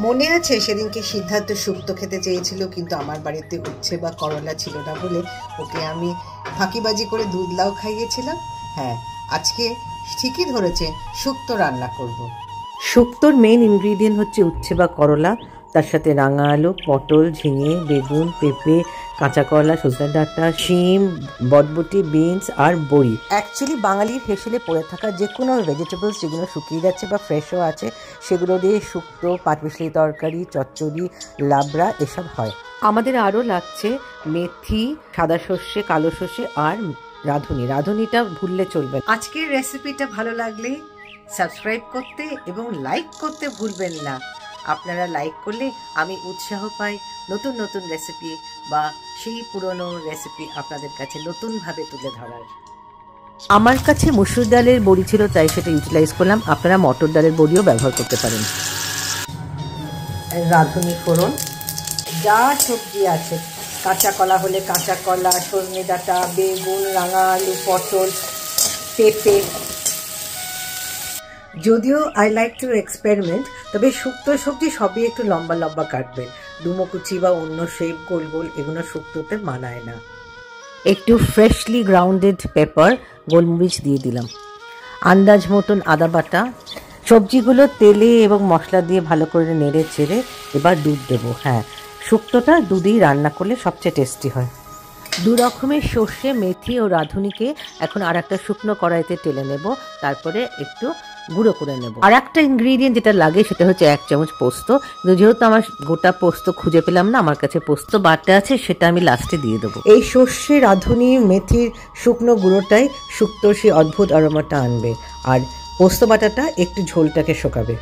মনে আছে সেদিনকে সিদ্ধার্থ শুক্তো খেতে চেয়েছিল, কিন্তু আমার বাড়িতে উচ্ছে বা করলা ছিল না বলে ওকে আমি ফাঁকিবাজি করে দুধ লাউ খাইয়েছিলাম। হ্যাঁ, আজকে ঠিকই ধরেছে, শুক্তো রান্না করব। শুক্তোর মেইন ইনগ্রিডিয়েন্ট হচ্ছে উচ্ছে বা করলা, তার সাথে রাঙা আলু, পটল, ঝিঙে, বেগুন, পেঁপে, কাঁচা কলা, সজনে ডাঁটা, শিম, বটবটি, বিনস আর বড়ি। অ্যাকচুয়ালি বাঙালির হেসেলে পড়ে থাকা যে কোনো ভেজিটেবলস যেগুলো শুকিয়ে যাচ্ছে বা ফ্রেশও আছে সেগুলো দিয়ে শুক্তো, পাটমিশালি তরকারি, চচ্চড়ি, লাবড়া এসব হয়। আমাদের আরও লাগছে মেথি, সাদা সর্ষে, কালো সর্ষে আর রাঁধুনি। রাঁধুনিটা ভুললে চলবে। আজকের রেসিপিটা ভালো লাগলে সাবস্ক্রাইব করতে এবং লাইক করতে ভুলবেন না। আপনারা লাইক করলে আমি উৎসাহ পাই নতুন নতুন রেসিপি বা সেই পুরনো রেসিপি আপনাদের কাছে নতুনভাবে তুলে ধরার। আমার কাছে মসুর ডালের বড়ি ছিল, তাই সেটা ইউটিলাইজ করলাম। আপনারা মটর ডালের বড়িও ব্যবহার করতে পারেন। রাঁধুনি ফোড়ন, যা সবজি আছে, কাঁচা কলা হলে কাঁচা কলা, সজনে ডাঁটা, বেগুন, রাঙা আলু, পটল, পেঁপে। যদিও আই লাইক টু এক্সপেরিমেন্ট, তবে শুক্তো সবজি সবই একটু লম্বা লম্বা কাটবেন। ডুমোকুচি বা অন্য শেপ গোল গোল এগুলো শুক্তোতে মানায় না। একটু ফ্রেশলি গ্রাউন্ডেড পেপার, গোলমরিচ দিয়ে দিলাম, আন্দাজ মতন আদা বাটা। সবজিগুলো তেলে এবং মশলা দিয়ে ভালো করে নেড়ে চেড়ে এবার দুধ দেবো। হ্যাঁ, শুক্তোটা দুধেই রান্না করলে সবচেয়ে টেস্টি হয়। দু রকমের সর্ষে, মেথি ও রাঁধুনিকে এখন আর একটা শুকনো কড়াইতে টেলে নেব, তারপরে একটু গুঁড়ো করে নেব। আর একটা ইনগ্রিডিয়েন্ট যেটা লাগে সেটা হচ্ছে 1 চামচ পোস্ত। যেহেতু আমার গোটা পোস্ত খুঁজে পেলাম না, আমার কাছে পোস্ত বাটা আছে, সেটা আমি লাস্টে দিয়ে দেবো। এই সর্ষে, রাঁধুনি, মেথির শুকনো গুঁড়োটাই শুক্তোর সেই অদ্ভুত অ্যারোমাটা আনবে, আর পোস্ত বাটাটা একটু ঝোলটাকে শোকাবে।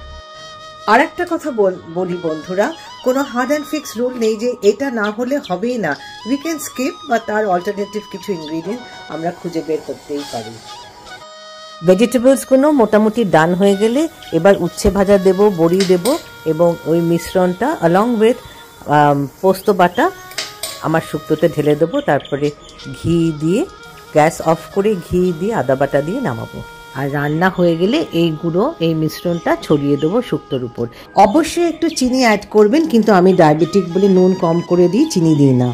আর একটা কথা বলি বন্ধুরা, কোনো হার্ড অ্যান্ড ফিক্স রুল নেই যে এটা না হলে হবেই না। উই ক্যান স্কিপ বা তার অল্টারনেটিভ কিছু ইনগ্রিডিয়েন্ট আমরা খুঁজে বের করতেই পারি। ভেজিটেবলসগুলো মোটামুটি ডান হয়ে গেলে এবার উচ্ছে ভাজা দেব, বড়ি দেব এবং ওই মিশ্রণটা অলং উইথ পোস্ত বাটা আমার শুক্তোতে ঢেলে দেবো। তারপরে ঘি দিয়ে, গ্যাস অফ করে ঘি দিয়ে আদা বাটা দিয়ে নামাবো। আর রান্না হয়ে গেলে এই গুঁড়ো, এই মিশ্রণটা ছড়িয়ে দেবো শুক্তোর উপর। অবশ্যই একটু চিনি অ্যাড করবেন, কিন্তু আমি ডায়াবেটিক বলে নুন কম করে দিই, চিনি দিই না।